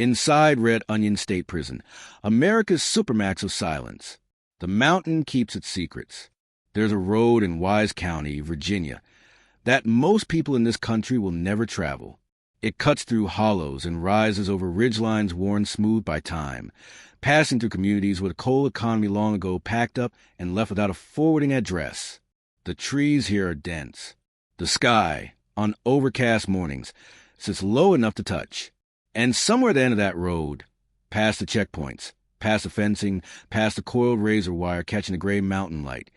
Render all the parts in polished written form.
Inside Red Onion State Prison, America's Supermax of silence. The mountain keeps its secrets. There's a road in Wise County, Virginia, that most people in this country will never travel. It cuts through hollows and rises over ridgelines worn smooth by time, passing through communities where the coal economy long ago packed up and left without a forwarding address. The trees here are dense. The sky, on overcast mornings, sits low enough to touch. And somewhere at the end of that road, past the checkpoints, past the fencing, past the coiled razor wire catching the gray mountain light,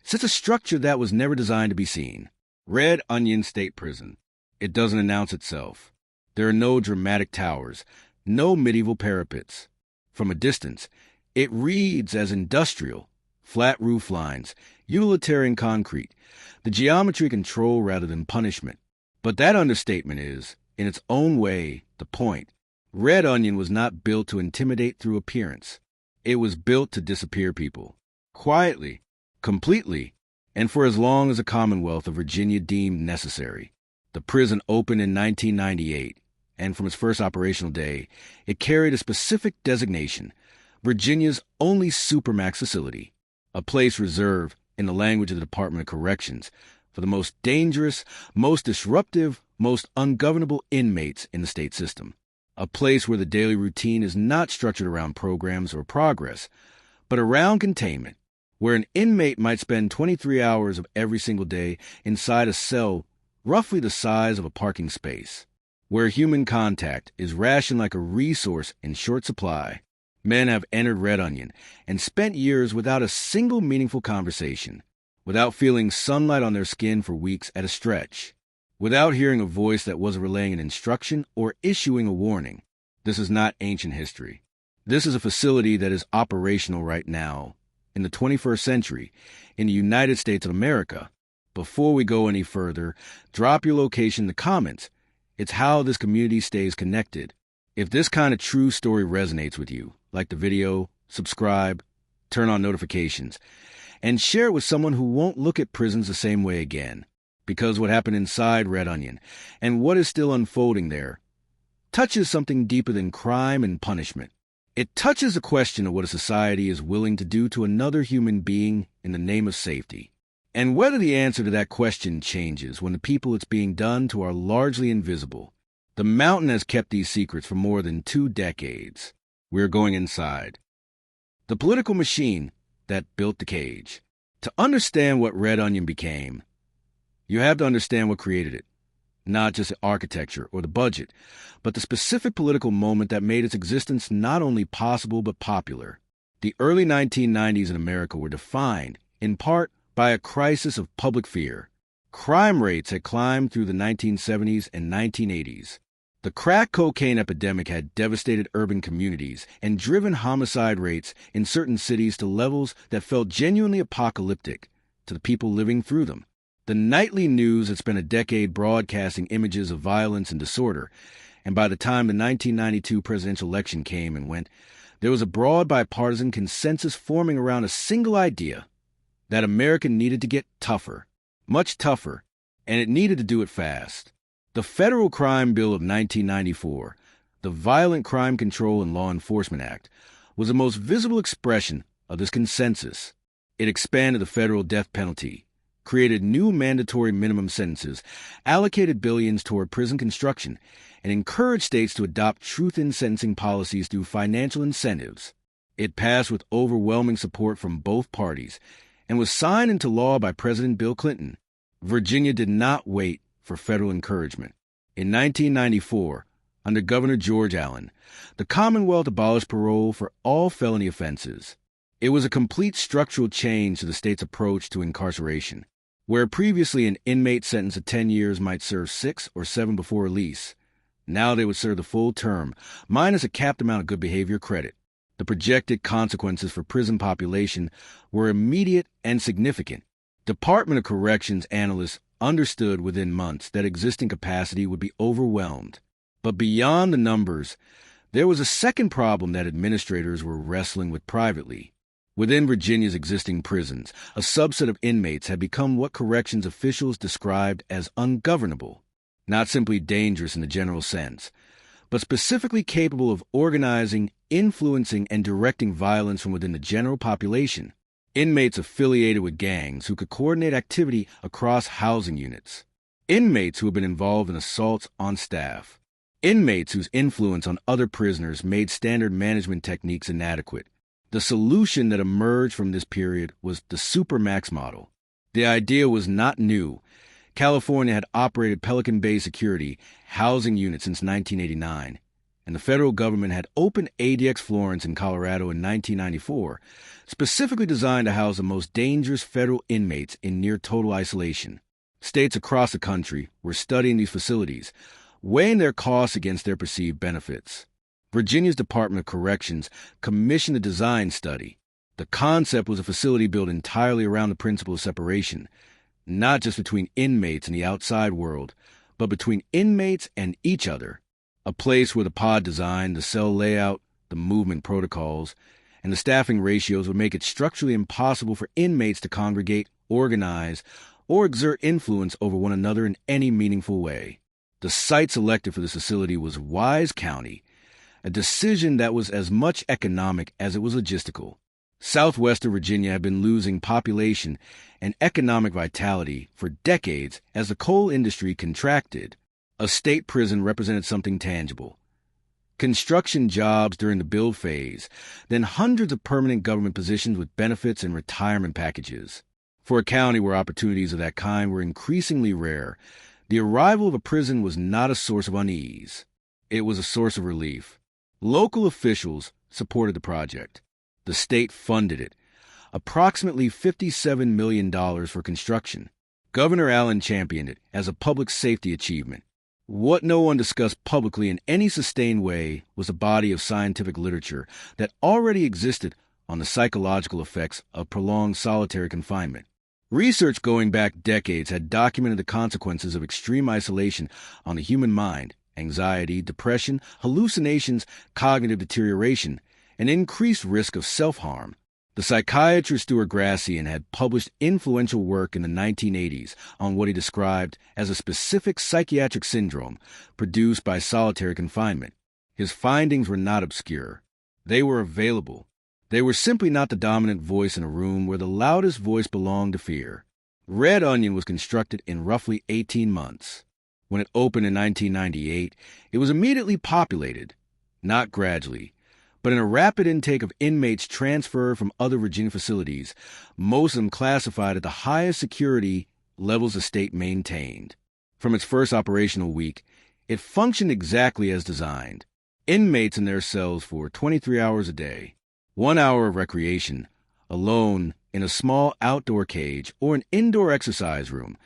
sits a structure that was never designed to be seen. Red Onion State Prison. It doesn't announce itself. There are no dramatic towers, no medieval parapets. From a distance, it reads as industrial, flat roof lines, utilitarian concrete, the geometry control rather than punishment. But that understatement is, in its own way, the point. Red Onion was not built to intimidate through appearance. It was built to disappear people. Quietly, completely, and for as long as the Commonwealth of Virginia deemed necessary. The prison opened in 1998, and from its first operational day, it carried a specific designation, Virginia's only Supermax facility, a place reserved, in the language of the Department of Corrections, for the most dangerous, most disruptive, most ungovernable inmates in the state system. A place where the daily routine is not structured around programs or progress, but around containment, where an inmate might spend 23 hours of every single day inside a cell roughly the size of a parking space, where human contact is rationed like a resource in short supply. Men have entered Red Onion and spent years without a single meaningful conversation, without feeling sunlight on their skin for weeks at a stretch, without hearing a voice that wasn't relaying an instruction or issuing a warning. This is not ancient history. This is a facility that is operational right now, in the 21st century, in the United States of America. Before we go any further, drop your location in the comments. It's how this community stays connected. If this kind of true story resonates with you, like the video, subscribe, turn on notifications, and share it with someone who won't look at prisons the same way again. Because what happened inside Red Onion, and what is still unfolding there, touches something deeper than crime and punishment. It touches the question of what a society is willing to do to another human being in the name of safety. And whether the answer to that question changes when the people it's being done to are largely invisible. The mountain has kept these secrets for more than 2 decades. We're going inside. The political machine that built the cage. To understand what Red Onion became, you have to understand what created it. Not just the architecture or the budget, but the specific political moment that made its existence not only possible but popular. The early 1990s in America were defined, in part, by a crisis of public fear. Crime rates had climbed through the 1970s and 1980s. The crack cocaine epidemic had devastated urban communities and driven homicide rates in certain cities to levels that felt genuinely apocalyptic to the people living through them. The nightly news had spent a decade broadcasting images of violence and disorder, and by the time the 1992 presidential election came and went, there was a broad bipartisan consensus forming around a single idea: that America needed to get tougher, much tougher, and it needed to do it fast. The Federal Crime Bill of 1994, the Violent Crime Control and Law Enforcement Act, was the most visible expression of this consensus. It expanded the federal death penalty, created new mandatory minimum sentences, allocated billions toward prison construction, and encouraged states to adopt truth in sentencing policies through financial incentives. It passed with overwhelming support from both parties and was signed into law by President Bill Clinton. Virginia did not wait for federal encouragement. In 1994, under Governor George Allen, the Commonwealth abolished parole for all felony offenses. It was a complete structural change to the state's approach to incarceration. Where previously an inmate sentenced to 10 years might serve 6 or 7 before release, now they would serve the full term, minus a capped amount of good behavior credit. The projected consequences for prison population were immediate and significant. Department of Corrections analysts understood within months that existing capacity would be overwhelmed. But beyond the numbers, there was a second problem that administrators were wrestling with privately. Within Virginia's existing prisons, a subset of inmates had become what corrections officials described as ungovernable, not simply dangerous in the general sense, but specifically capable of organizing, influencing, and directing violence from within the general population. Inmates affiliated with gangs who could coordinate activity across housing units. Inmates who had been involved in assaults on staff. Inmates whose influence on other prisoners made standard management techniques inadequate. The solution that emerged from this period was the Supermax model. The idea was not new. California had operated Pelican Bay security housing units since 1989, and the federal government had opened ADX Florence in Colorado in 1994, specifically designed to house the most dangerous federal inmates in near-total isolation. States across the country were studying these facilities, weighing their costs against their perceived benefits. Virginia's Department of Corrections commissioned a design study. The concept was a facility built entirely around the principle of separation, not just between inmates and the outside world, but between inmates and each other. A place where the pod design, the cell layout, the movement protocols, and the staffing ratios would make it structurally impossible for inmates to congregate, organize, or exert influence over one another in any meaningful way. The site selected for this facility was Wise County, a decision that was as much economic as it was logistical. Southwestern Virginia had been losing population and economic vitality for decades as the coal industry contracted. A state prison represented something tangible. Construction jobs during the build phase, then hundreds of permanent government positions with benefits and retirement packages. For a county where opportunities of that kind were increasingly rare, the arrival of a prison was not a source of unease. It was a source of relief. Local officials supported the project. The state funded it, approximately $57 million for construction. Governor Allen championed it as a public safety achievement. What no one discussed publicly in any sustained way was a body of scientific literature that already existed on the psychological effects of prolonged solitary confinement. Research going back decades had documented the consequences of extreme isolation on the human mind: anxiety, depression, hallucinations, cognitive deterioration, an increased risk of self-harm. The psychiatrist Stuart Grassian had published influential work in the 1980s on what he described as a specific psychiatric syndrome produced by solitary confinement. His findings were not obscure. They were available. They were simply not the dominant voice in a room where the loudest voice belonged to fear. Red Onion was constructed in roughly 18 months. When it opened in 1998, it was immediately populated, not gradually, but in a rapid intake of inmates transferred from other Virginia facilities, most of them classified at the highest security levels the state maintained. From its first operational week, it functioned exactly as designed. Inmates in their cells for 23 hours a day, 1 hour of recreation, alone in a small outdoor cage or an indoor exercise room,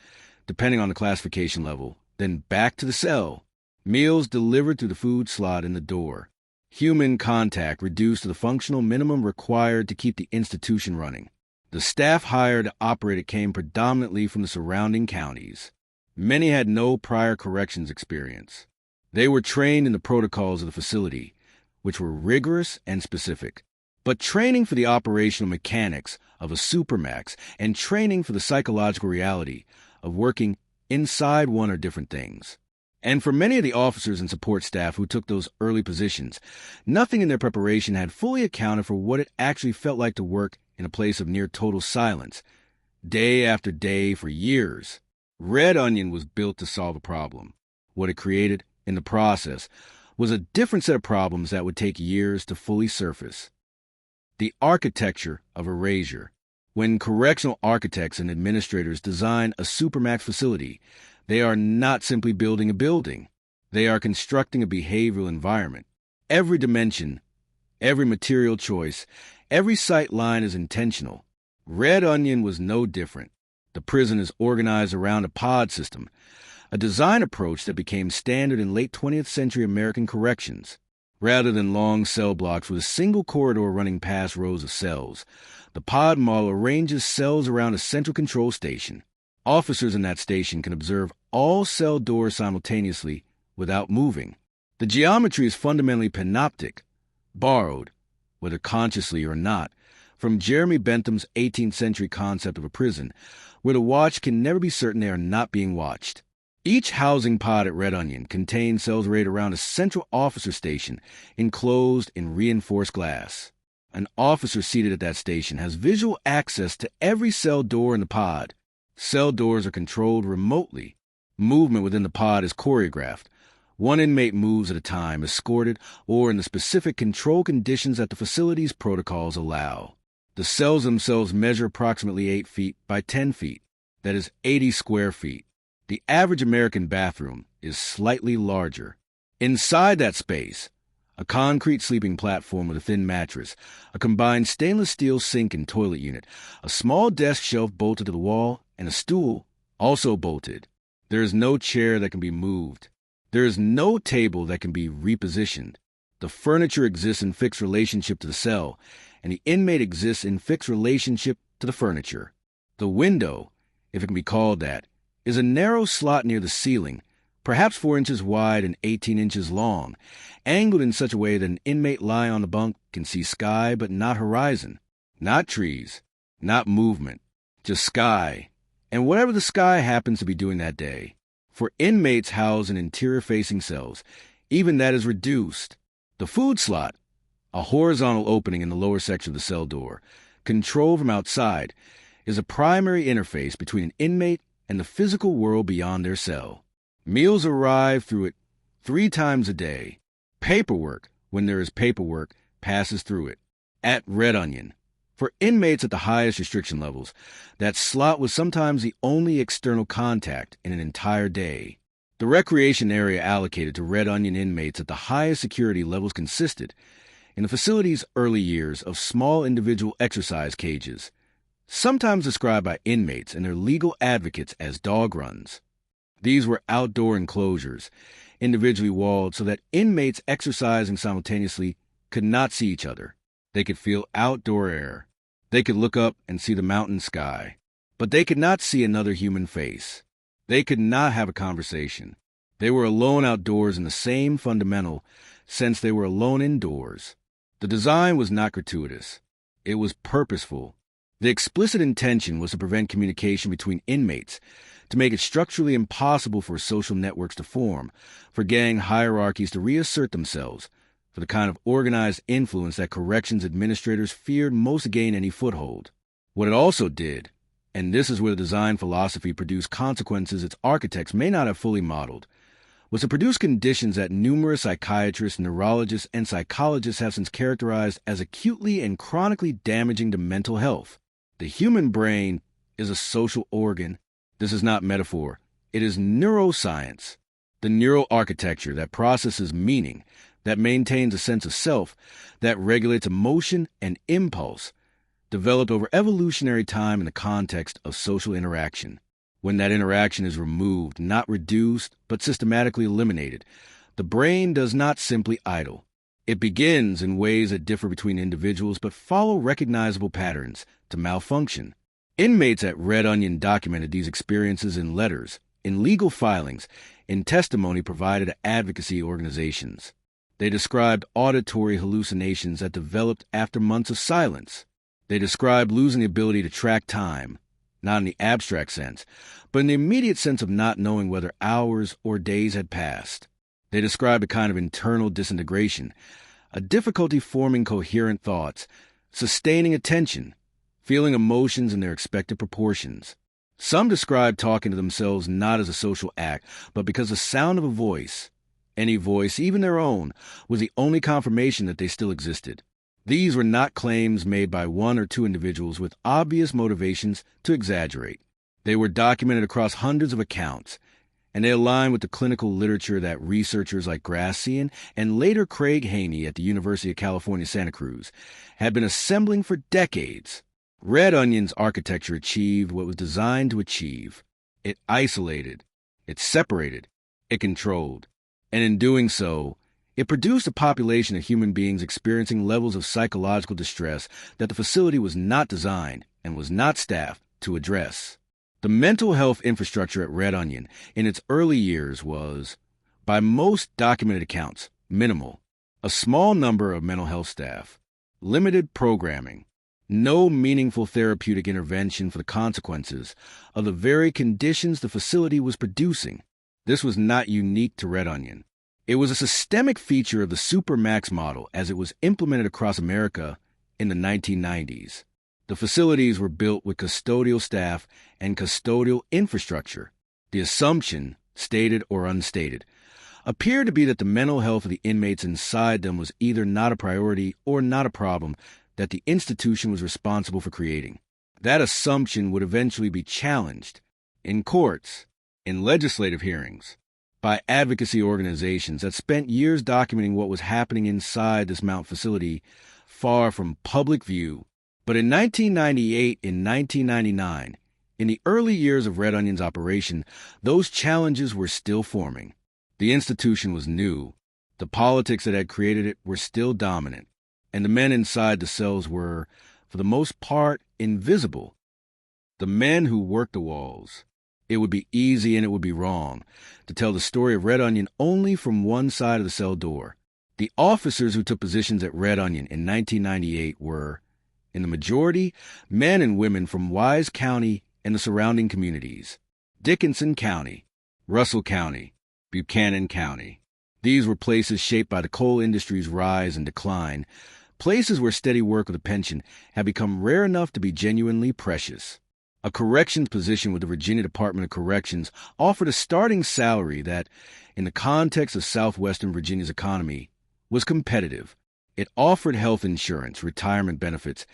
depending on the classification level, then back to the cell. Meals delivered through the food slot in the door. Human contact reduced to the functional minimum required to keep the institution running. The staff hired to operate it came predominantly from the surrounding counties. Many had no prior corrections experience. They were trained in the protocols of the facility, which were rigorous and specific. But training for the operational mechanics of a Supermax and training for the psychological reality of working inside one are different things. And for many of the officers and support staff who took those early positions, nothing in their preparation had fully accounted for what it actually felt like to work in a place of near total silence, day after day for years. Red Onion was built to solve a problem. What it created, in the process, was a different set of problems that would take years to fully surface. The architecture of erasure. When correctional architects and administrators design a Supermax facility, they are not simply building a building. They are constructing a behavioral environment. Every dimension, every material choice, every sight line is intentional. Red Onion was no different. The prison is organized around a pod system, a design approach that became standard in late 20th century American corrections. Rather than long cell blocks with a single corridor running past rows of cells, the pod model arranges cells around a central control station. Officers in that station can observe all cell doors simultaneously without moving. The geometry is fundamentally panoptic, borrowed, whether consciously or not, from Jeremy Bentham's 18th century concept of a prison, where the watched can never be certain they are not being watched. Each housing pod at Red Onion contains cells arrayed around a central officer station enclosed in reinforced glass. An officer seated at that station has visual access to every cell door in the pod. Cell doors are controlled remotely. Movement within the pod is choreographed. One inmate moves at a time, escorted, or in the specific control conditions that the facility's protocols allow. The cells themselves measure approximately 8 feet by 10 feet. That is 80 square feet. The average American bathroom is slightly larger. Inside that space, a concrete sleeping platform with a thin mattress, a combined stainless steel sink and toilet unit, a small desk shelf bolted to the wall, and a stool, also bolted. There is no chair that can be moved. There is no table that can be repositioned. The furniture exists in fixed relationship to the cell, and the inmate exists in fixed relationship to the furniture. The window, if it can be called that, is a narrow slot near the ceiling, perhaps 4 inches wide and 18 inches long, angled in such a way that an inmate lying on the bunk can see sky but not horizon, not trees, not movement, just sky, and whatever the sky happens to be doing that day. For inmates housed in interior-facing cells, even that is reduced. The food slot, a horizontal opening in the lower section of the cell door, controlled from outside, is a primary interface between an inmate and the physical world beyond their cell. Meals arrive through it 3 times a day. Paperwork, when there is paperwork, passes through it. At Red Onion, for inmates at the highest restriction levels, that slot was sometimes the only external contact in an entire day. The recreation area allocated to Red Onion inmates at the highest security levels consisted, in the facility's early years, of small individual exercise cages, sometimes described by inmates and their legal advocates as dog runs. These were outdoor enclosures, individually walled so that inmates exercising simultaneously could not see each other. They could feel outdoor air. They could look up and see the mountain sky. But they could not see another human face. They could not have a conversation. They were alone outdoors in the same fundamental sense they were alone indoors. The design was not gratuitous. It was purposeful. The explicit intention was to prevent communication between inmates, to make it structurally impossible for social networks to form, for gang hierarchies to reassert themselves, for the kind of organized influence that corrections administrators feared most to gain any foothold. What it also did, and this is where the design philosophy produced consequences its architects may not have fully modeled, was to produce conditions that numerous psychiatrists, neurologists, and psychologists have since characterized as acutely and chronically damaging to mental health. The human brain is a social organ. This is not metaphor. It is neuroscience. The neural architecture that processes meaning, that maintains a sense of self, that regulates emotion and impulse, developed over evolutionary time in the context of social interaction. When that interaction is removed, not reduced, but systematically eliminated, the brain does not simply idle. It begins in ways that differ between individuals but follow recognizable patterns to malfunction. Inmates at Red Onion documented these experiences in letters, in legal filings, in testimony provided to advocacy organizations. They described auditory hallucinations that developed after months of silence. They described losing the ability to track time, not in the abstract sense, but in the immediate sense of not knowing whether hours or days had passed. They described a kind of internal disintegration, a difficulty forming coherent thoughts, sustaining attention, feeling emotions in their expected proportions. Some described talking to themselves not as a social act, but because the sound of a voice, any voice, even their own, was the only confirmation that they still existed. These were not claims made by 1 or 2 individuals with obvious motivations to exaggerate. They were documented across hundreds of accounts, and they align with the clinical literature that researchers like Grassian and later Craig Haney at the University of California, Santa Cruz had been assembling for decades. Red Onion's architecture achieved what was designed to achieve. It isolated, it separated, it controlled, and in doing so, it produced a population of human beings experiencing levels of psychological distress that the facility was not designed and was not staffed to address. The mental health infrastructure at Red Onion in its early years was, by most documented accounts, minimal. A small number of mental health staff, limited programming, no meaningful therapeutic intervention for the consequences of the very conditions the facility was producing. This was not unique to Red Onion. It was a systemic feature of the Supermax model as it was implemented across America in the 1990s. The facilities were built with custodial staff and custodial infrastructure. The assumption, stated or unstated, appeared to be that the mental health of the inmates inside them was either not a priority or not a problem that the institution was responsible for creating. That assumption would eventually be challenged in courts, in legislative hearings, by advocacy organizations that spent years documenting what was happening inside this Mount facility far from public view. But in 1998 and 1999, in the early years of Red Onion's operation, those challenges were still forming. The institution was new. The politics that had created it were still dominant, and the men inside the cells were, for the most part, invisible. The men who worked the walls. It would be easy and it would be wrong to tell the story of Red Onion only from one side of the cell door. The officers who took positions at Red Onion in 1998 were, in the majority, men and women from Wise County and the surrounding communities, Dickinson County, Russell County, Buchanan County. These were places shaped by the coal industry's rise and decline, places where steady work with a pension had become rare enough to be genuinely precious. A corrections position with the Virginia Department of Corrections offered a starting salary that, in the context of southwestern Virginia's economy, was competitive. It offered health insurance, retirement benefits,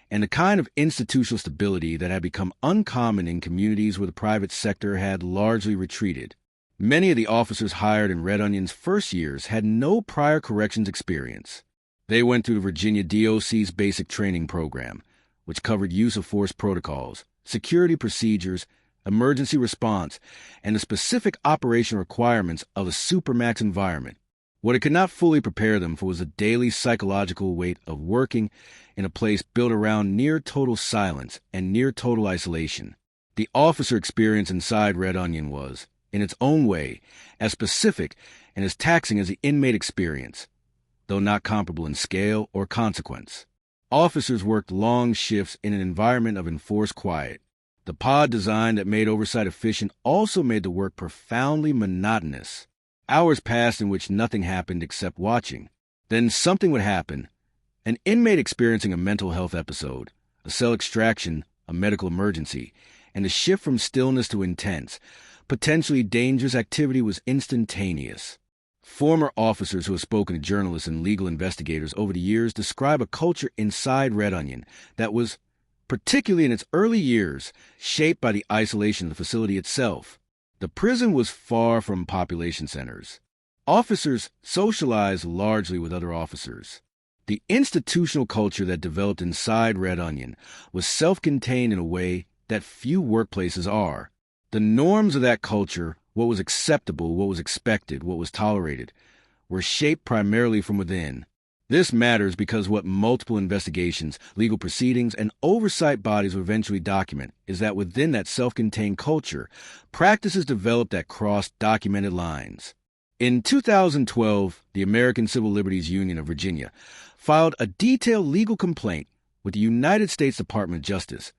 and the kind of institutional stability that had become uncommon in communities where the private sector had largely retreated. Many of the officers hired in Red Onion's first years had no prior corrections experience. They went through the Virginia DOC's basic training program, which covered use of force protocols, security procedures, emergency response, and the specific operation requirements of a Supermax environment. What it could not fully prepare them for was the daily psychological weight of working in a place built around near-total silence and near-total isolation. The officer experience inside Red Onion was, in its own way, as specific and as taxing as the inmate experience, though not comparable in scale or consequence. Officers worked long shifts in an environment of enforced quiet. The pod design that made oversight efficient also made the work profoundly monotonous. Hours passed in which nothing happened except watching. Then something would happen. An inmate experiencing a mental health episode, a cell extraction, a medical emergency, and a shift from stillness to intense, potentially dangerous activity was instantaneous. Former officers who have spoken to journalists and legal investigators over the years describe a culture inside Red Onion that was, particularly in its early years, shaped by the isolation of the facility itself. The prison was far from population centers. Officers socialized largely with other officers. The institutional culture that developed inside Red Onion was self-contained in a way that few workplaces are. The norms of that culture, what was acceptable, what was expected, what was tolerated, were shaped primarily from within. This matters because what multiple investigations, legal proceedings, and oversight bodies will eventually document is that within that self-contained culture, practices developed that crossed documented lines. In 2012, the American Civil Liberties Union of Virginia filed a detailed legal complaint with the United States Department of Justice,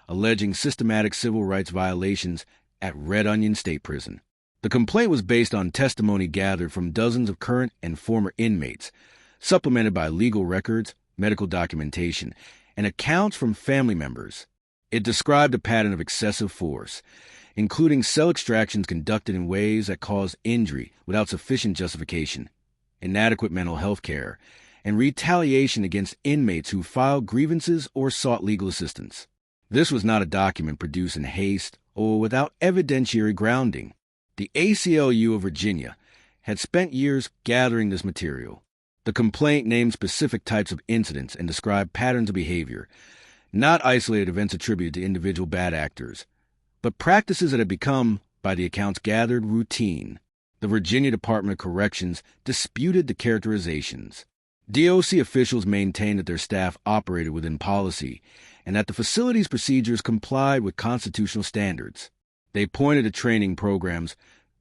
alleging systematic civil rights violations at Red Onion State Prison. The complaint was based on testimony gathered from dozens of current and former inmates, supplemented by legal records, medical documentation, and accounts from family members. It described a pattern of excessive force, including cell extractions conducted in ways that caused injury without sufficient justification, inadequate mental health care, and retaliation against inmates who filed grievances or sought legal assistance. This was not a document produced in haste or without evidentiary grounding. The ACLU of Virginia had spent years gathering this material. The complaint named specific types of incidents and described patterns of behavior, not isolated events attributed to individual bad actors, but practices that had become, by the accounts gathered, routine. The Virginia Department of Corrections disputed the characterizations. DOC officials maintained that their staff operated within policy and that the facility's procedures complied with constitutional standards. They pointed to training programs,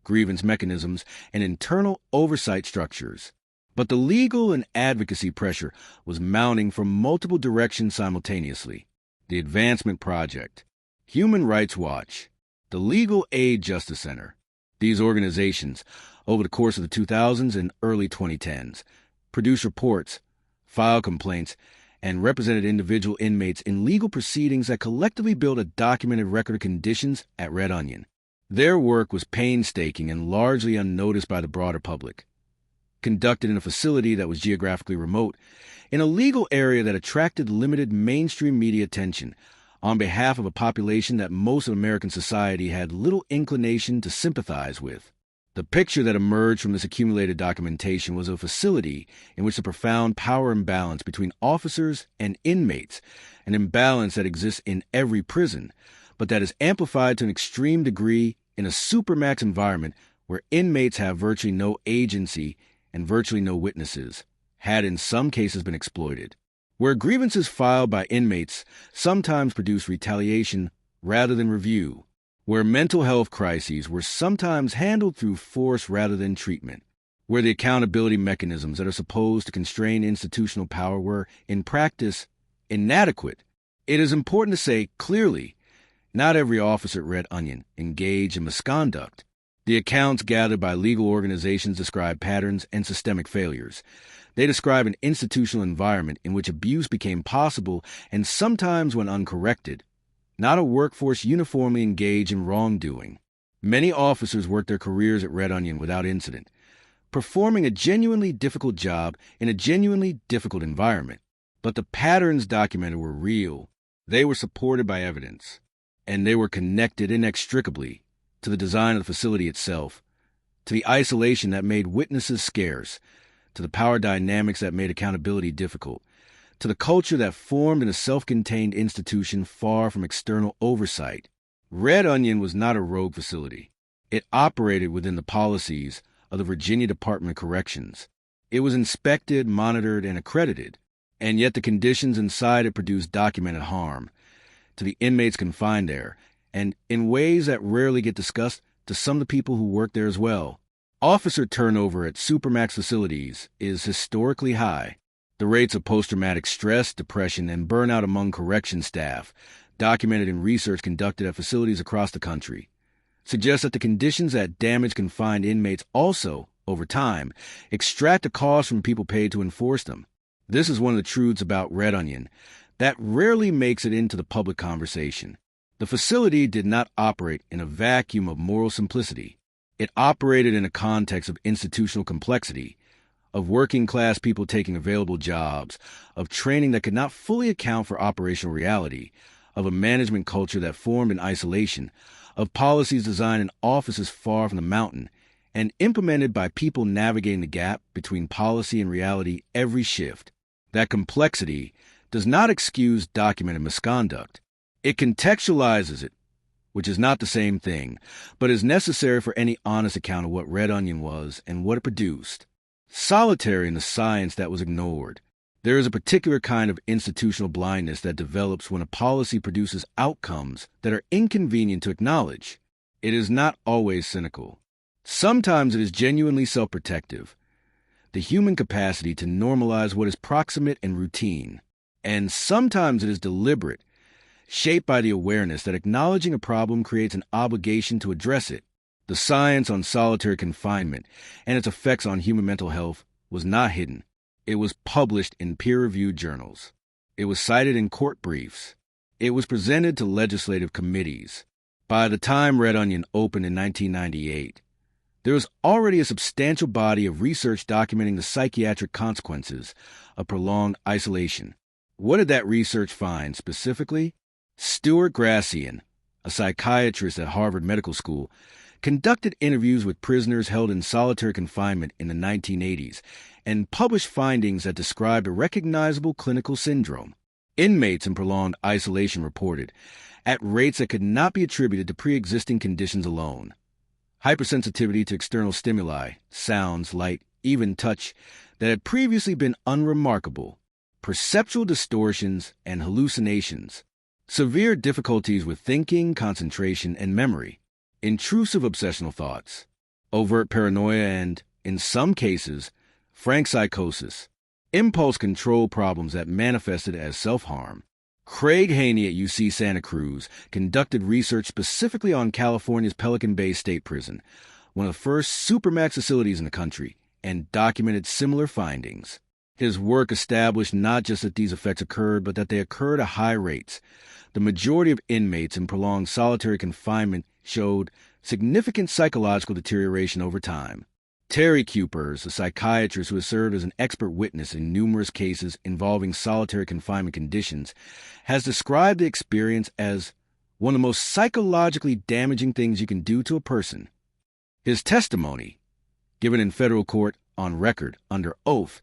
grievance mechanisms, and internal oversight structures. But the legal and advocacy pressure was mounting from multiple directions simultaneously. The Advancement Project, Human Rights Watch, the Legal Aid Justice Center, These organizations, over the course of the 2000s and early 2010s, produced reports, filed complaints, and represented individual inmates in legal proceedings that collectively built a documented record of conditions at Red Onion. Their work was painstaking and largely unnoticed by the broader public. Conducted in a facility that was geographically remote, in a legal area that attracted limited mainstream media attention, on behalf of a population that most of American society had little inclination to sympathize with. The picture that emerged from this accumulated documentation was a facility in which the profound power imbalance between officers and inmates, an imbalance that exists in every prison, but that is amplified to an extreme degree in a Supermax environment where inmates have virtually no agency and virtually no witnesses, had in some cases been exploited. Where grievances filed by inmates sometimes produce retaliation rather than review, where mental health crises were sometimes handled through force rather than treatment, where the accountability mechanisms that are supposed to constrain institutional power were, in practice, inadequate. It is important to say clearly, not every officer at Red Onion engaged in misconduct. The accounts gathered by legal organizations describe patterns and systemic failures. They describe an institutional environment in which abuse became possible and sometimes went uncorrected, not a workforce uniformly engaged in wrongdoing. Many officers worked their careers at Red Onion without incident, performing a genuinely difficult job in a genuinely difficult environment. But the patterns documented were real. They were supported by evidence, and they were connected inextricably to the design of the facility itself, to the isolation that made witnesses scarce, to the power dynamics that made accountability difficult, to the culture that formed in a self-contained institution far from external oversight. Red Onion was not a rogue facility. It operated within the policies of the Virginia Department of Corrections. It was inspected, monitored, and accredited, and yet the conditions inside it produced documented harm to the inmates confined there, and in ways that rarely get discussed, to some of the people who work there as well. Officer turnover at Supermax facilities is historically high. The rates of post-traumatic stress, depression, and burnout among correction staff, documented in research conducted at facilities across the country, suggest that the conditions that damage confined inmates also, over time, extract a cost from people paid to enforce them. This is one of the truths about Red Onion that rarely makes it into the public conversation. The facility did not operate in a vacuum of moral simplicity. It operated in a context of institutional complexity, of working-class people taking available jobs, of training that could not fully account for operational reality, of a management culture that formed in isolation, of policies designed in offices far from the mountain, and implemented by people navigating the gap between policy and reality every shift. That complexity does not excuse documented misconduct. It contextualizes it, which is not the same thing, but is necessary for any honest account of what Red Onion was and what it produced. Solitary in the science that was ignored, there is a particular kind of institutional blindness that develops when a policy produces outcomes that are inconvenient to acknowledge. It is not always cynical. Sometimes it is genuinely self-protective, the human capacity to normalize what is proximate and routine. And sometimes it is deliberate, shaped by the awareness that acknowledging a problem creates an obligation to address it. The science on solitary confinement and its effects on human mental health was not hidden. It was published in peer-reviewed journals. It was cited in court briefs. It was presented to legislative committees. By the time Red Onion opened in 1998, there was already a substantial body of research documenting the psychiatric consequences of prolonged isolation. What did that research find specifically? Stuart Gracian, a psychiatrist at Harvard Medical School, conducted interviews with prisoners held in solitary confinement in the 1980s and published findings that described a recognizable clinical syndrome. Inmates in prolonged isolation reported, at rates that could not be attributed to pre-existing conditions alone, hypersensitivity to external stimuli, sounds, light, even touch, that had previously been unremarkable, perceptual distortions and hallucinations, severe difficulties with thinking, concentration, and memory, intrusive obsessional thoughts, overt paranoia and, in some cases, frank psychosis, impulse control problems that manifested as self-harm. Craig Haney at UC Santa Cruz conducted research specifically on California's Pelican Bay State Prison, one of the first Supermax facilities in the country, and documented similar findings. His work established not just that these effects occurred, but that they occurred at high rates. The majority of inmates in prolonged solitary confinement showed significant psychological deterioration over time. Terry Cupers, a psychiatrist who has served as an expert witness in numerous cases involving solitary confinement conditions, has described the experience as one of the most psychologically damaging things you can do to a person. His testimony, given in federal court on record under oath,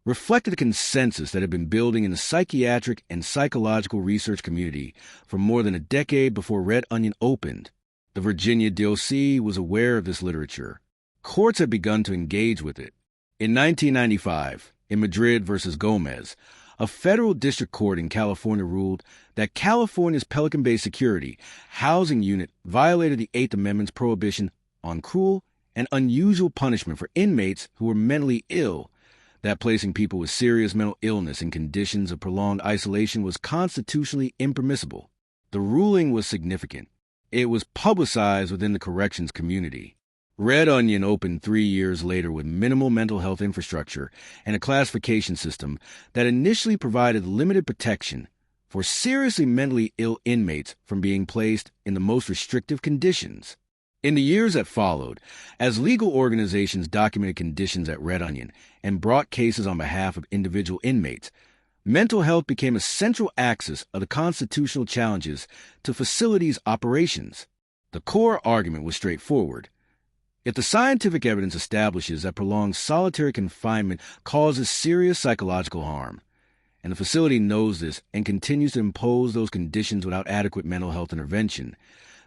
reflected a consensus that had been building in the psychiatric and psychological research community for more than a decade before Red Onion opened. The Virginia DOC was aware of this literature. Courts had begun to engage with it. In 1995, in Madrid versus Gomez, a federal district court in California ruled that California's Pelican Bay Security Housing Unit violated the Eighth Amendment's prohibition on cruel and unusual punishment for inmates who were mentally ill, that placing people with serious mental illness in conditions of prolonged isolation was constitutionally impermissible. The ruling was significant. It was publicized within the corrections community. Red Onion opened 3 years later with minimal mental health infrastructure and a classification system that initially provided limited protection for seriously mentally ill inmates from being placed in the most restrictive conditions. In the years that followed, as legal organizations documented conditions at Red Onion and brought cases on behalf of individual inmates, mental health became a central axis of the constitutional challenges to facilities' operations. The core argument was straightforward. If the scientific evidence establishes that prolonged solitary confinement causes serious psychological harm, and the facility knows this and continues to impose those conditions without adequate mental health intervention,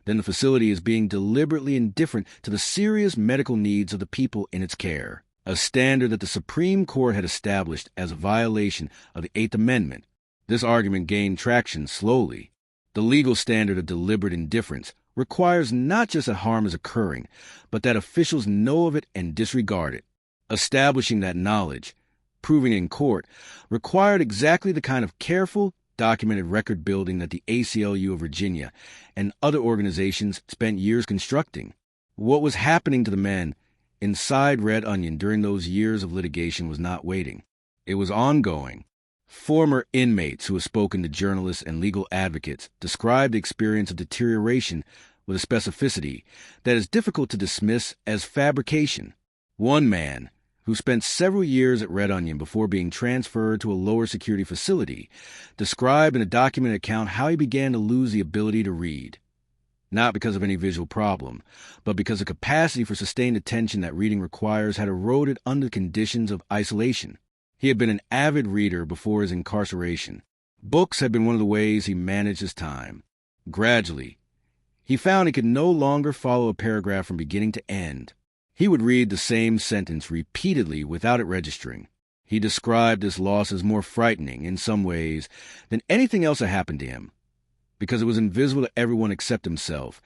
then the facility is being deliberately indifferent to the serious medical needs of the people in its care, a standard that the Supreme Court had established as a violation of the Eighth Amendment. This argument gained traction slowly. The legal standard of deliberate indifference requires not just that harm is occurring, but that officials know of it and disregard it. Establishing that knowledge, proving it in court, required exactly the kind of careful, documented record building that the ACLU of Virginia and other organizations spent years constructing. What was happening to the men inside Red Onion during those years of litigation was not waiting. It was ongoing. Former inmates who have spoken to journalists and legal advocates described the experience of deterioration with a specificity that is difficult to dismiss as fabrication. One man, who spent several years at Red Onion before being transferred to a lower security facility, described in a documented account how he began to lose the ability to read. Not because of any visual problem, but because the capacity for sustained attention that reading requires had eroded under the conditions of isolation. He had been an avid reader before his incarceration. Books had been one of the ways he managed his time. Gradually, he found he could no longer follow a paragraph from beginning to end. He would read the same sentence repeatedly without it registering. He described this loss as more frightening in some ways than anything else that happened to him, because it was invisible to everyone except himself,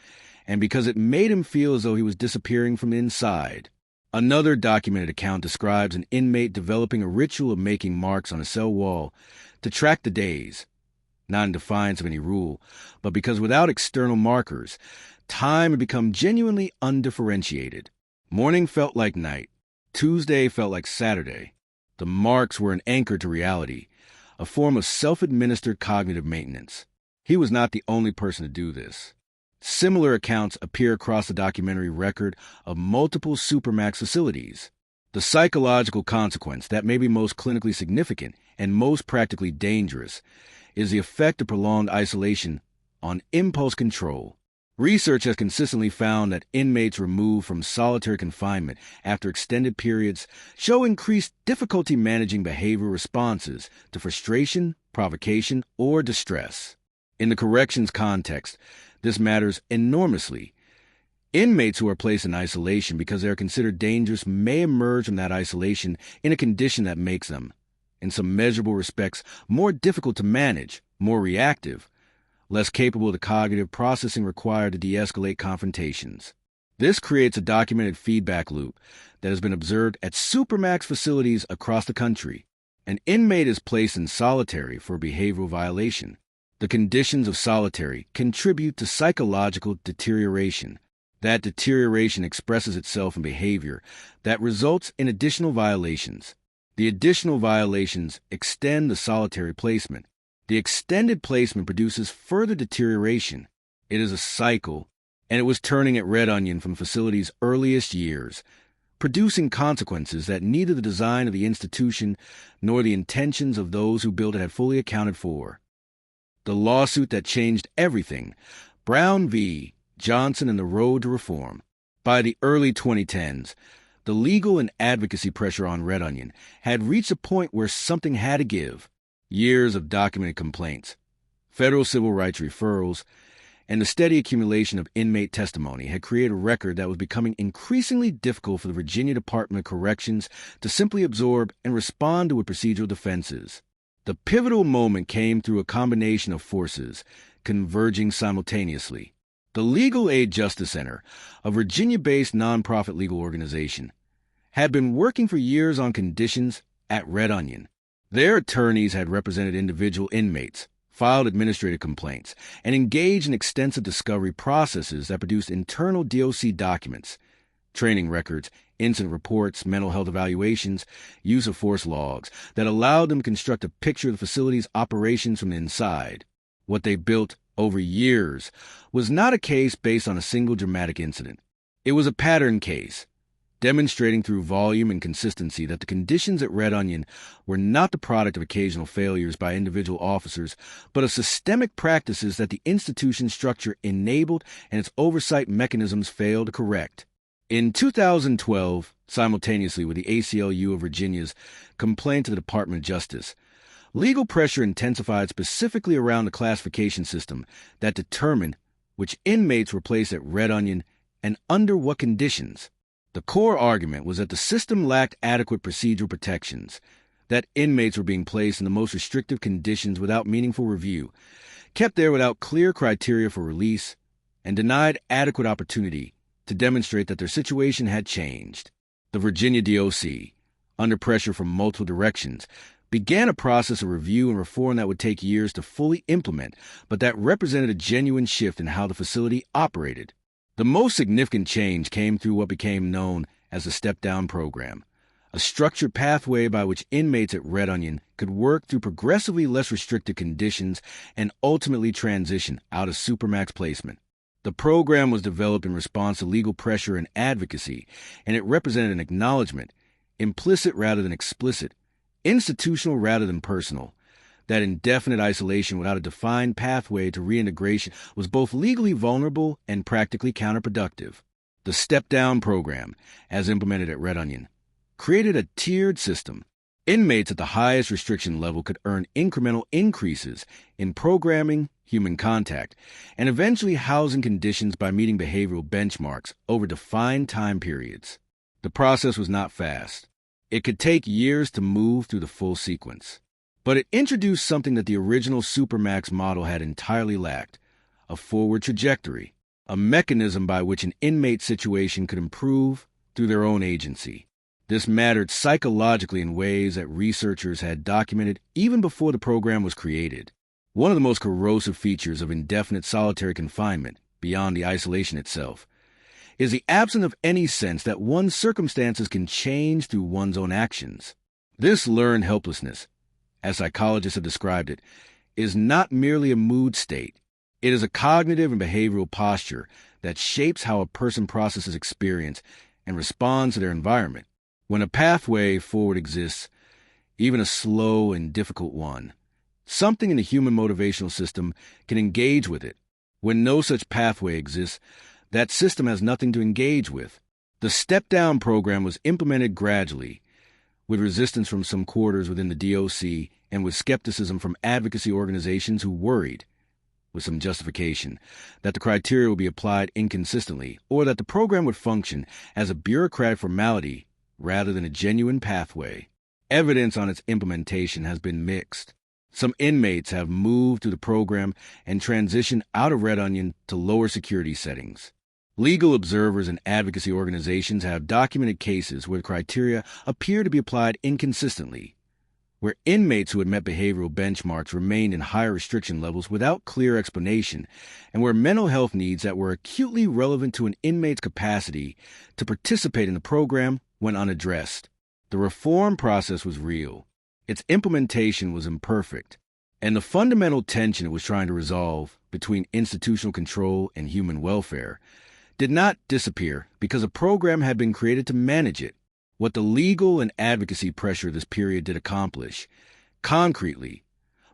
and because it made him feel as though he was disappearing from the inside. Another documented account describes an inmate developing a ritual of making marks on a cell wall to track the days, not in defiance of any rule, but because without external markers, time had become genuinely undifferentiated. Morning felt like night. Tuesday felt like Saturday. The marks were an anchor to reality, a form of self-administered cognitive maintenance. He was not the only person to do this. Similar accounts appear across the documentary record of multiple Supermax facilities. The psychological consequence that may be most clinically significant and most practically dangerous is the effect of prolonged isolation on impulse control. Research has consistently found that inmates removed from solitary confinement after extended periods show increased difficulty managing behavioral responses to frustration, provocation, or distress. In the corrections context, this matters enormously. Inmates who are placed in isolation because they are considered dangerous may emerge from that isolation in a condition that makes them, in some measurable respects, more difficult to manage, more reactive, less capable of the cognitive processing required to de-escalate confrontations. This creates a documented feedback loop that has been observed at Supermax facilities across the country. An inmate is placed in solitary for a behavioral violation. The conditions of solitary contribute to psychological deterioration. That deterioration expresses itself in behavior that results in additional violations. The additional violations extend the solitary placement. The extended placement produces further deterioration. It is a cycle, and it was turning at Red Onion from the facility's earliest years, producing consequences that neither the design of the institution nor the intentions of those who built it had fully accounted for. The lawsuit that changed everything, Brown v. Johnson and the Road to Reform. By the early 2010s, the legal and advocacy pressure on Red Onion had reached a point where something had to give. Years of documented complaints, federal civil rights referrals, and the steady accumulation of inmate testimony had created a record that was becoming increasingly difficult for the Virginia Department of Corrections to simply absorb and respond to with procedural defenses. The pivotal moment came through a combination of forces converging simultaneously. The Legal Aid Justice Center, a Virginia-based nonprofit legal organization, had been working for years on conditions at Red Onion. Their attorneys had represented individual inmates, filed administrative complaints, and engaged in extensive discovery processes that produced internal DOC documents, training records, incident reports, mental health evaluations, use of force logs that allowed them to construct a picture of the facility's operations from the inside. What they built over years was not a case based on a single dramatic incident. It was a pattern case, demonstrating through volume and consistency that the conditions at Red Onion were not the product of occasional failures by individual officers, but of systemic practices that the institution's structure enabled and its oversight mechanisms failed to correct. In 2012, simultaneously with the ACLU of Virginia's complaint to the Department of Justice, legal pressure intensified specifically around the classification system that determined which inmates were placed at Red Onion and under what conditions. The core argument was that the system lacked adequate procedural protections, that inmates were being placed in the most restrictive conditions without meaningful review, kept there without clear criteria for release, and denied adequate opportunity to demonstrate that their situation had changed. The Virginia DOC, under pressure from multiple directions, began a process of review and reform that would take years to fully implement, but that represented a genuine shift in how the facility operated. The most significant change came through what became known as the step-down program, a structured pathway by which inmates at Red Onion could work through progressively less restricted conditions and ultimately transition out of Supermax placement. The program was developed in response to legal pressure and advocacy, and it represented an acknowledgement, implicit rather than explicit, institutional rather than personal, that indefinite isolation without a defined pathway to reintegration was both legally vulnerable and practically counterproductive. The step-down program, as implemented at Red Onion, created a tiered system. Inmates at the highest restriction level could earn incremental increases in programming, human contact, and eventually housing conditions by meeting behavioral benchmarks over defined time periods. The process was not fast. It could take years to move through the full sequence. But it introduced something that the original Supermax model had entirely lacked: a forward trajectory, a mechanism by which an inmate situation could improve through their own agency. This mattered psychologically in ways that researchers had documented even before the program was created. One of the most corrosive features of indefinite solitary confinement, beyond the isolation itself, is the absence of any sense that one's circumstances can change through one's own actions. This learned helplessness, as psychologists have described it, is not merely a mood state. It is a cognitive and behavioral posture that shapes how a person processes experience and responds to their environment. When a pathway forward exists, even a slow and difficult one, something in the human motivational system can engage with it. When no such pathway exists, that system has nothing to engage with. The step-down program was implemented gradually, with resistance from some quarters within the DOC and with skepticism from advocacy organizations who worried, with some justification, that the criteria would be applied inconsistently or that the program would function as a bureaucratic formality rather than a genuine pathway. Evidence on its implementation has been mixed. Some inmates have moved through the program and transitioned out of Red Onion to lower security settings. Legal observers and advocacy organizations have documented cases where the criteria appear to be applied inconsistently, where inmates who had met behavioral benchmarks remained in higher restriction levels without clear explanation, and where mental health needs that were acutely relevant to an inmate's capacity to participate in the program went unaddressed. The reform process was real. Its implementation was imperfect, and the fundamental tension it was trying to resolve between institutional control and human welfare did not disappear because a program had been created to manage it. What the legal and advocacy pressure of this period did accomplish, concretely,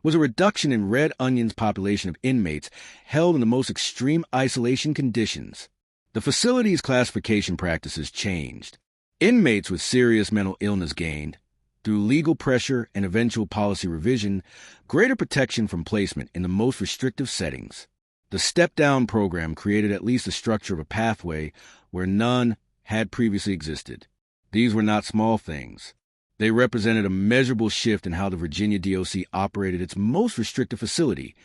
was a reduction in Red Onion's population of inmates held in the most extreme isolation conditions. The facility's classification practices changed. Inmates with serious mental illness gained, through legal pressure and eventual policy revision, greater protection from placement in the most restrictive settings. The step-down program created at least the structure of a pathway where none had previously existed. These were not small things. They represented a measurable shift in how the Virginia DOC operated its most restrictive facility,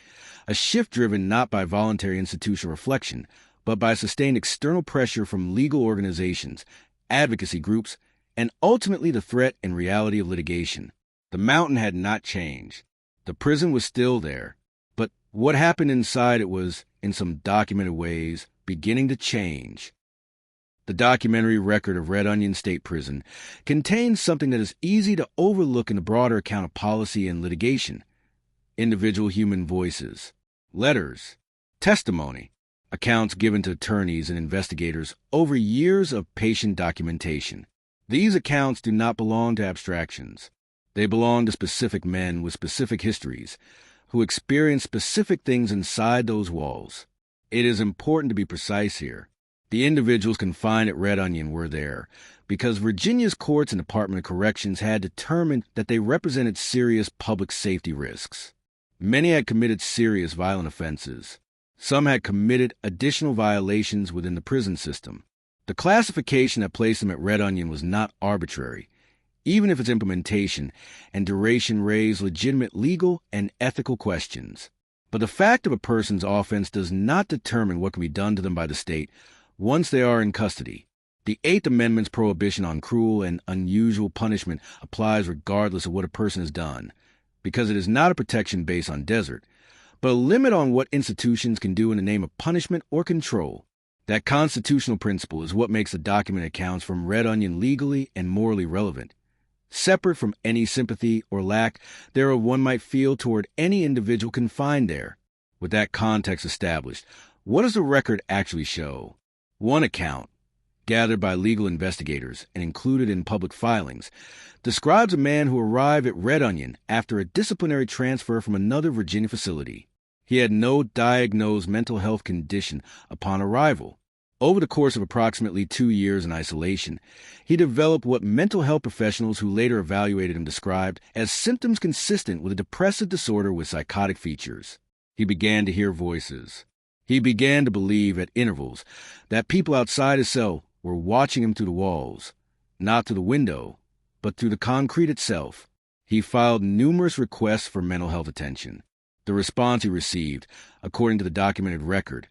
a shift driven not by voluntary institutional reflection, but by sustained external pressure from legal organizations, advocacy groups, and ultimately the threat and reality of litigation. The mountain had not changed. The prison was still there, but what happened inside it was, in some documented ways, beginning to change. The documentary record of Red Onion State Prison contains something that is easy to overlook in the broader account of policy and litigation: individual human voices, letters, testimony, accounts given to attorneys and investigators over years of patient documentation. These accounts do not belong to abstractions. They belong to specific men with specific histories who experienced specific things inside those walls. It is important to be precise here. The individuals confined at Red Onion were there because Virginia's courts and Department of Corrections had determined that they represented serious public safety risks. Many had committed serious violent offenses. Some had committed additional violations within the prison system. The classification that placed them at Red Onion was not arbitrary, even if its implementation and duration raised legitimate legal and ethical questions. But the fact of a person's offense does not determine what can be done to them by the state once they are in custody. The Eighth Amendment's prohibition on cruel and unusual punishment applies regardless of what a person has done, because it is not a protection based on desert, but a limit on what institutions can do in the name of punishment or control. That constitutional principle is what makes the documented accounts from Red Onion legally and morally relevant, separate from any sympathy or lack thereof one might feel toward any individual confined there. With that context established, what does the record actually show? One account, gathered by legal investigators and included in public filings, describes a man who arrived at Red Onion after a disciplinary transfer from another Virginia facility. He had no diagnosed mental health condition upon arrival. Over the course of approximately 2 years in isolation, he developed what mental health professionals who later evaluated him described as symptoms consistent with a depressive disorder with psychotic features. He began to hear voices. He began to believe at intervals that people outside his cell were watching him through the walls, not through the window, but through the concrete itself. He filed numerous requests for mental health attention. The response he received, according to the documented record,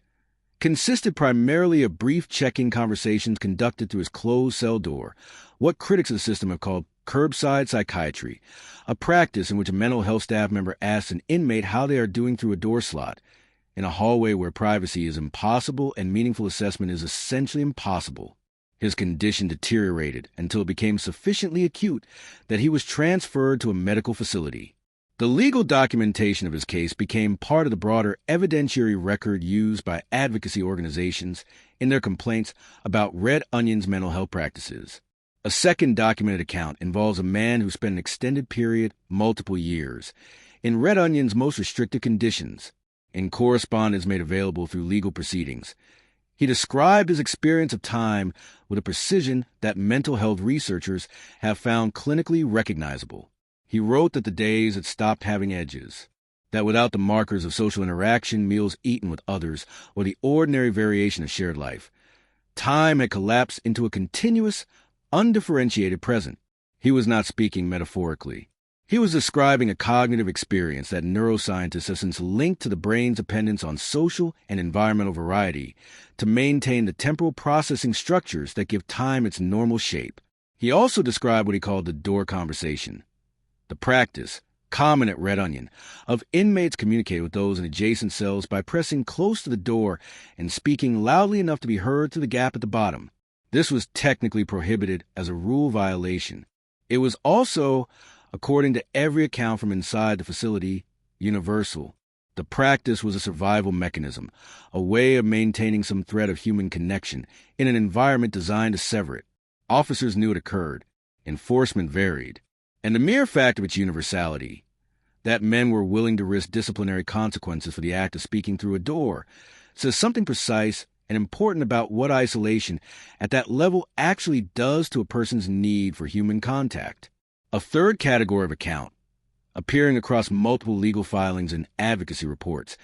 consisted primarily of brief check-in conversations conducted through his closed cell door, what critics of the system have called curbside psychiatry, a practice in which a mental health staff member asks an inmate how they are doing through a door slot, in a hallway where privacy is impossible and meaningful assessment is essentially impossible. His condition deteriorated until it became sufficiently acute that he was transferred to a medical facility. The legal documentation of his case became part of the broader evidentiary record used by advocacy organizations in their complaints about Red Onion's mental health practices. A second documented account involves a man who spent an extended period, multiple years, in Red Onion's most restrictive conditions, in correspondence made available through legal proceedings. He described his experience of time with a precision that mental health researchers have found clinically recognizable. He wrote that the days had stopped having edges, that without the markers of social interaction, meals eaten with others, or the ordinary variation of shared life, time had collapsed into a continuous, undifferentiated present. He was not speaking metaphorically. He was describing a cognitive experience that neuroscientists have since linked to the brain's dependence on social and environmental variety to maintain the temporal processing structures that give time its normal shape. He also described what he called the door conversation, The practice, common at Red Onion, of inmates communicating with those in adjacent cells by pressing close to the door and speaking loudly enough to be heard through the gap at the bottom. This was technically prohibited as a rule violation. It was also, according to every account from inside the facility, universal. The practice was a survival mechanism, a way of maintaining some thread of human connection in an environment designed to sever it. Officers knew it occurred. Enforcement varied. And the mere fact of its universality, that men were willing to risk disciplinary consequences for the act of speaking through a door, says something precise and important about what isolation at that level actually does to a person's need for human contact. A third category of account, appearing across multiple legal filings and advocacy reports,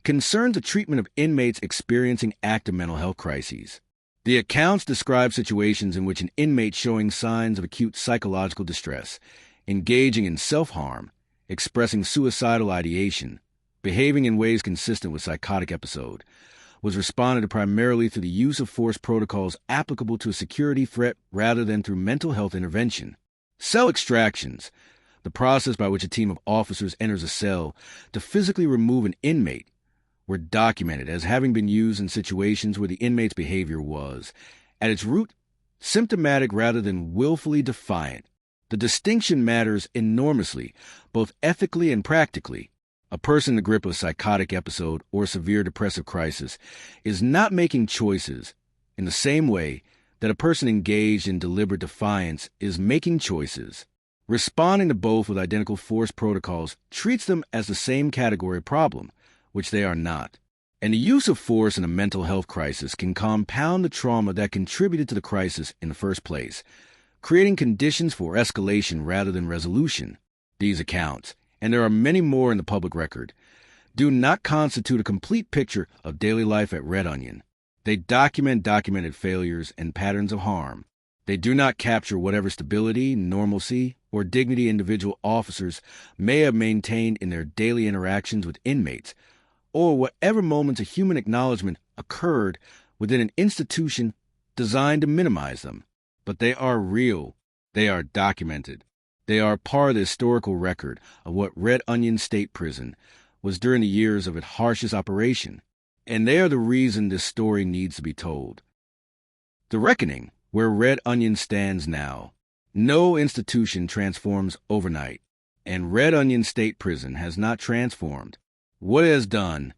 concerns the treatment of inmates experiencing active mental health crises. The accounts describe situations in which an inmate showing signs of acute psychological distress, engaging in self-harm, expressing suicidal ideation, behaving in ways consistent with psychotic episode, was responded to primarily through the use of force protocols applicable to a security threat rather than through mental health intervention. Cell extractions, the process by which a team of officers enters a cell to physically remove an inmate, were documented as having been used in situations where the inmate's behavior was, at its root, symptomatic rather than willfully defiant. The distinction matters enormously, both ethically and practically. A person in the grip of a psychotic episode or severe depressive crisis is not making choices in the same way that a person engaged in deliberate defiance is making choices. Responding to both with identical force protocols treats them as the same category problem, which they are not. And the use of force in a mental health crisis can compound the trauma that contributed to the crisis in the first place, creating conditions for escalation rather than resolution. These accounts, and there are many more in the public record, do not constitute a complete picture of daily life at Red Onion. They document documented failures and patterns of harm. They do not capture whatever stability, normalcy, or dignity individual officers may have maintained in their daily interactions with inmates, or whatever moments of human acknowledgement occurred within an institution designed to minimize them. But they are real. They are documented. They are part of the historical record of what Red Onion State Prison was during the years of its harshest operation, and they are the reason this story needs to be told. The reckoning, where Red Onion stands now. No institution transforms overnight, and Red Onion State Prison has not transformed. What it has done,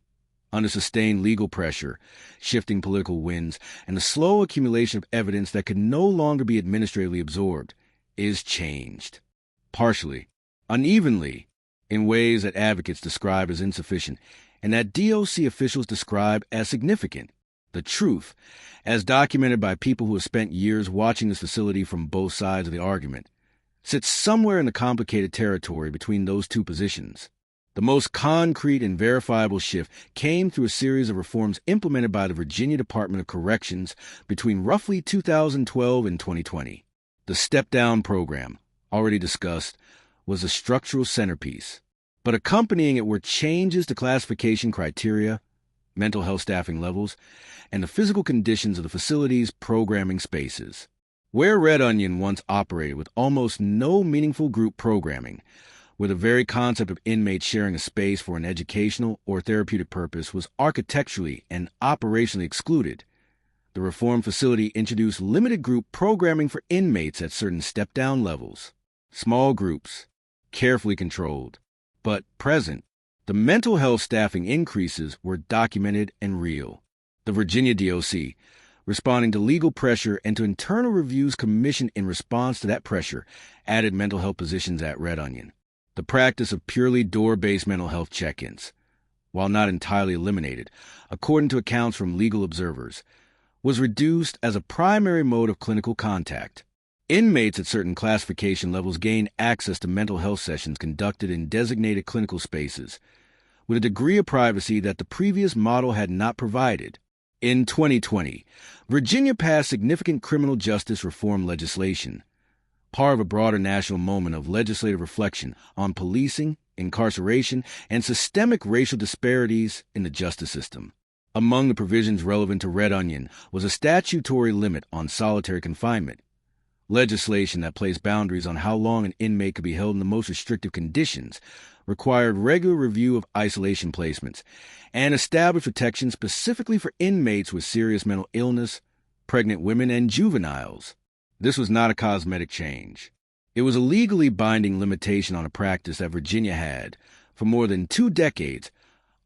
under sustained legal pressure, shifting political winds, and the slow accumulation of evidence that could no longer be administratively absorbed, is changed. Partially, unevenly, in ways that advocates describe as insufficient, and that DOC officials describe as significant. The truth, as documented by people who have spent years watching this facility from both sides of the argument, sits somewhere in the complicated territory between those two positions. The most concrete and verifiable shift came through a series of reforms implemented by the Virginia Department of Corrections between roughly 2012 and 2020. The step-down program, already discussed, was a structural centerpiece, but accompanying it were changes to classification criteria, mental health staffing levels, and the physical conditions of the facility's programming spaces. Where Red Onion once operated with almost no meaningful group programming, where the very concept of inmates sharing a space for an educational or therapeutic purpose was architecturally and operationally excluded, the reform facility introduced limited group programming for inmates at certain step-down levels. Small groups, carefully controlled, but present. The mental health staffing increases were documented and real. The Virginia DOC, responding to legal pressure and to internal reviews commissioned in response to that pressure, added mental health positions at Red Onion. The practice of purely door-based mental health check-ins, while not entirely eliminated, according to accounts from legal observers, was reduced as a primary mode of clinical contact. Inmates at certain classification levels gained access to mental health sessions conducted in designated clinical spaces, with a degree of privacy that the previous model had not provided. In 2020, Virginia passed significant criminal justice reform legislation, part of a broader national moment of legislative reflection on policing, incarceration, and systemic racial disparities in the justice system. Among the provisions relevant to Red Onion was a statutory limit on solitary confinement, Legislation that placed boundaries on how long an inmate could be held in the most restrictive conditions required regular review of isolation placements and established protection specifically for inmates with serious mental illness, pregnant women, and juveniles. This was not a cosmetic change. It was a legally binding limitation on a practice that Virginia had, for more than 2 decades,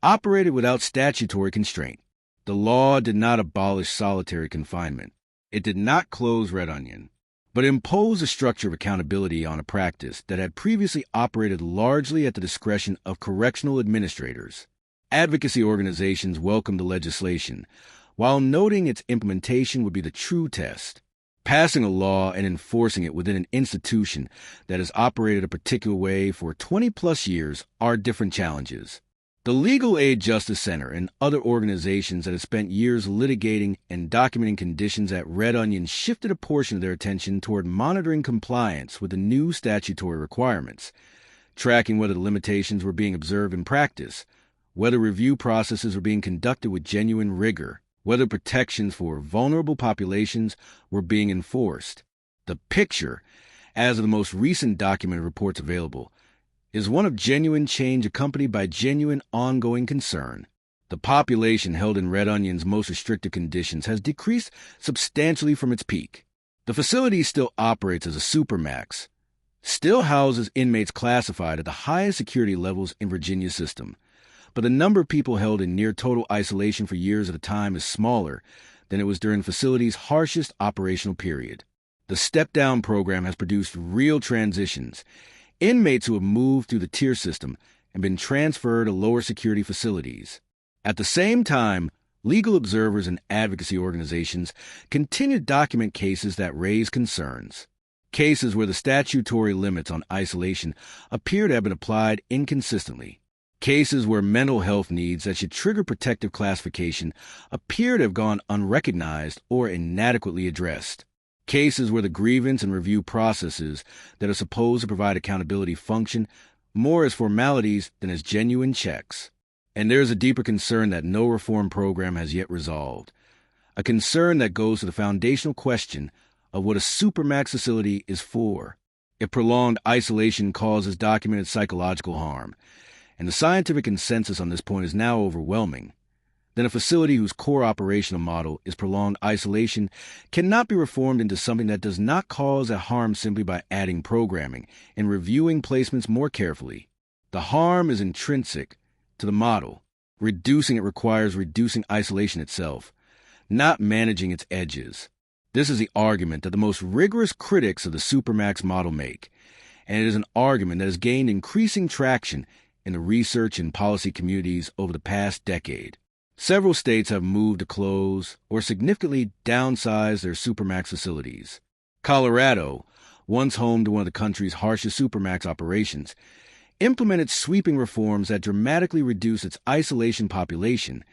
operated without statutory constraint. The law did not abolish solitary confinement. It did not close Red Onion, but imposed a structure of accountability on a practice that had previously operated largely at the discretion of correctional administrators. Advocacy organizations welcomed the legislation, while noting its implementation would be the true test. Passing a law and enforcing it within an institution that has operated a particular way for 20-plus years are different challenges. The Legal Aid Justice Center and other organizations that have spent years litigating and documenting conditions at Red Onion shifted a portion of their attention toward monitoring compliance with the new statutory requirements, tracking whether the limitations were being observed in practice, whether review processes were being conducted with genuine rigor, whether protections for vulnerable populations were being enforced. The picture, as of the most recent documented reports available, is one of genuine change accompanied by genuine ongoing concern. The population held in Red Onion's most restrictive conditions has decreased substantially from its peak. The facility still operates as a Supermax, still houses inmates classified at the highest security levels in Virginia's system, but the number of people held in near total isolation for years at a time is smaller than it was during the facility's harshest operational period. The step-down program has produced real transitions. Inmates who have moved through the tier system and been transferred to lower security facilities. At the same time, legal observers and advocacy organizations continue to document cases that raise concerns. Cases where the statutory limits on isolation appear to have been applied inconsistently. Cases where mental health needs that should trigger protective classification appear to have gone unrecognized or inadequately addressed. Cases where the grievance and review processes that are supposed to provide accountability function more as formalities than as genuine checks. And there is a deeper concern that no reform program has yet resolved, a concern that goes to the foundational question of what a Supermax facility is for. If prolonged isolation causes documented psychological harm, and the scientific consensus on this point is now overwhelming, then a facility whose core operational model is prolonged isolation cannot be reformed into something that does not cause a harm simply by adding programming and reviewing placements more carefully. The harm is intrinsic to the model. Reducing it requires reducing isolation itself, not managing its edges. This is the argument that the most rigorous critics of the Supermax model make, and it is an argument that has gained increasing traction in the research and policy communities over the past decade. Several states have moved to close or significantly downsize their Supermax facilities. Colorado, once home to one of the country's harshest Supermax operations, implemented sweeping reforms that dramatically reduced its isolation population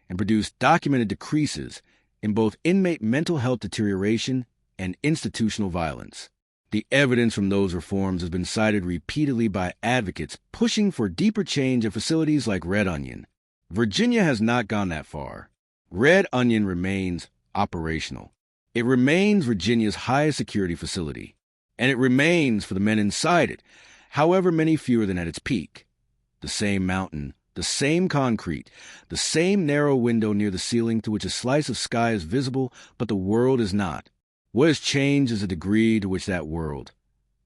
and produced documented decreases in both inmate mental health deterioration and institutional violence. The evidence from those reforms has been cited repeatedly by advocates pushing for deeper change at facilities like Red Onion. Virginia has not gone that far. Red Onion remains operational. It remains Virginia's highest security facility, and it remains for the men inside it, however many fewer than at its peak. The same mountain, the same concrete, the same narrow window near the ceiling through which a slice of sky is visible, but the world is not. What has changed is the degree to which that world,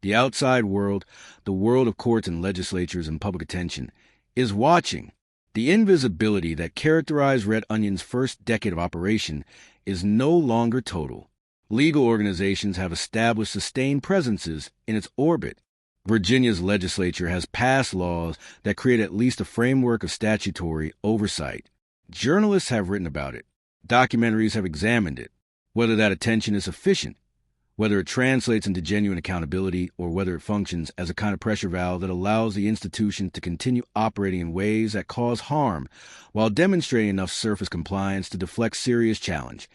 the outside world, the world of courts and legislatures and public attention, is watching. The invisibility that characterized Red Onion's first decade of operation is no longer total. Legal organizations have established sustained presences in its orbit. Virginia's legislature has passed laws that create at least a framework of statutory oversight. Journalists have written about it. Documentaries have examined it. Whether that attention is sufficient, whether it translates into genuine accountability, or whether it functions as a kind of pressure valve that allows the institution to continue operating in ways that cause harm while demonstrating enough surface compliance to deflect serious challenge,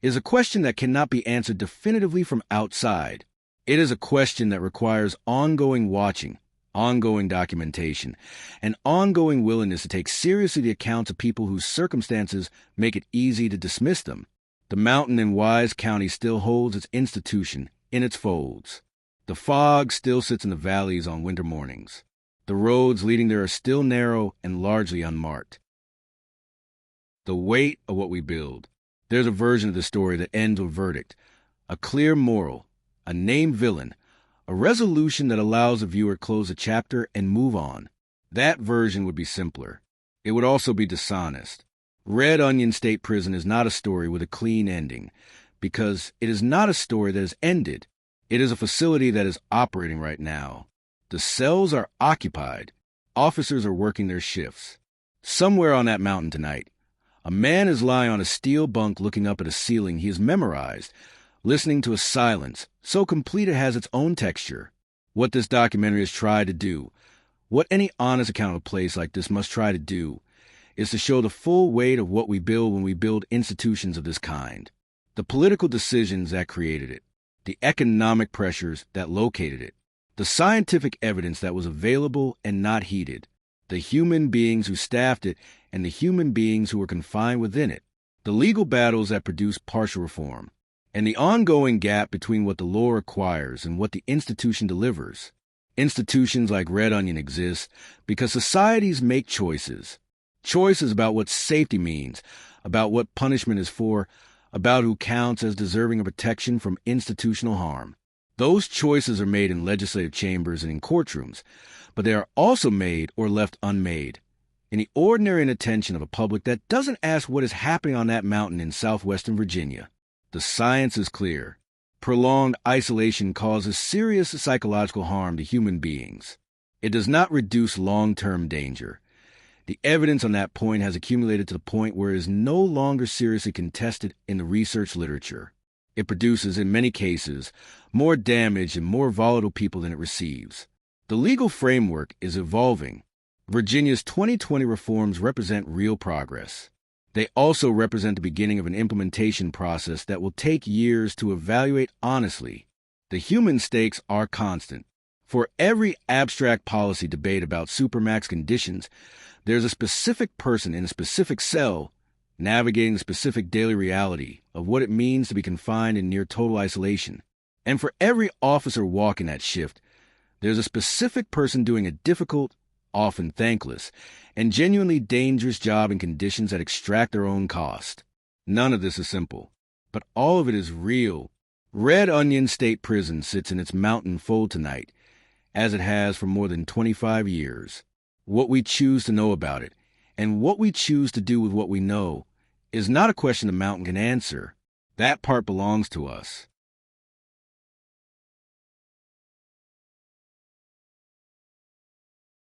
is a question that cannot be answered definitively from outside. It is a question that requires ongoing watching, ongoing documentation, and ongoing willingness to take seriously the accounts of people whose circumstances make it easy to dismiss them. The mountain in Wise County still holds its institution in its folds. The fog still sits in the valleys on winter mornings. The roads leading there are still narrow and largely unmarked. The weight of what we build. There's a version of the story that ends with a verdict, a clear moral, a named villain, a resolution that allows the viewer to close a chapter and move on. That version would be simpler. It would also be dishonest. Red Onion State Prison is not a story with a clean ending, because it is not a story that has ended. It is a facility that is operating right now. The cells are occupied. Officers are working their shifts. Somewhere on that mountain tonight, a man is lying on a steel bunk looking up at a ceiling he has memorized, listening to a silence so complete it has its own texture. What this documentary has tried to do, what any honest account of a place like this must try to do, is to show the full weight of what we build when we build institutions of this kind. The political decisions that created it, the economic pressures that located it, the scientific evidence that was available and not heeded, the human beings who staffed it and the human beings who were confined within it, the legal battles that produced partial reform, and the ongoing gap between what the law requires and what the institution delivers. Institutions like Red Onion exist because societies make choices. Choices about what safety means, about what punishment is for, about who counts as deserving of protection from institutional harm. Those choices are made in legislative chambers and in courtrooms, but they are also made or left unmade in the ordinary inattention of a public that doesn't ask what is happening on that mountain in southwestern Virginia. The science is clear. Prolonged isolation causes serious psychological harm to human beings. It does not reduce long-term danger. The evidence on that point has accumulated to the point where it is no longer seriously contested in the research literature. It produces, in many cases, more damage and more volatile people than it receives. The legal framework is evolving. Virginia's 2020 reforms represent real progress. They also represent the beginning of an implementation process that will take years to evaluate honestly. The human stakes are constant. For every abstract policy debate about Supermax conditions, there's a specific person in a specific cell navigating the specific daily reality of what it means to be confined in near total isolation. And for every officer walking that shift, there's a specific person doing a difficult, often thankless, and genuinely dangerous job in conditions that extract their own cost. None of this is simple, but all of it is real. Red Onion State Prison sits in its mountain fold tonight, as it has for more than 25 years. What we choose to know about it, and what we choose to do with what we know, is not a question the mountain can answer. That part belongs to us.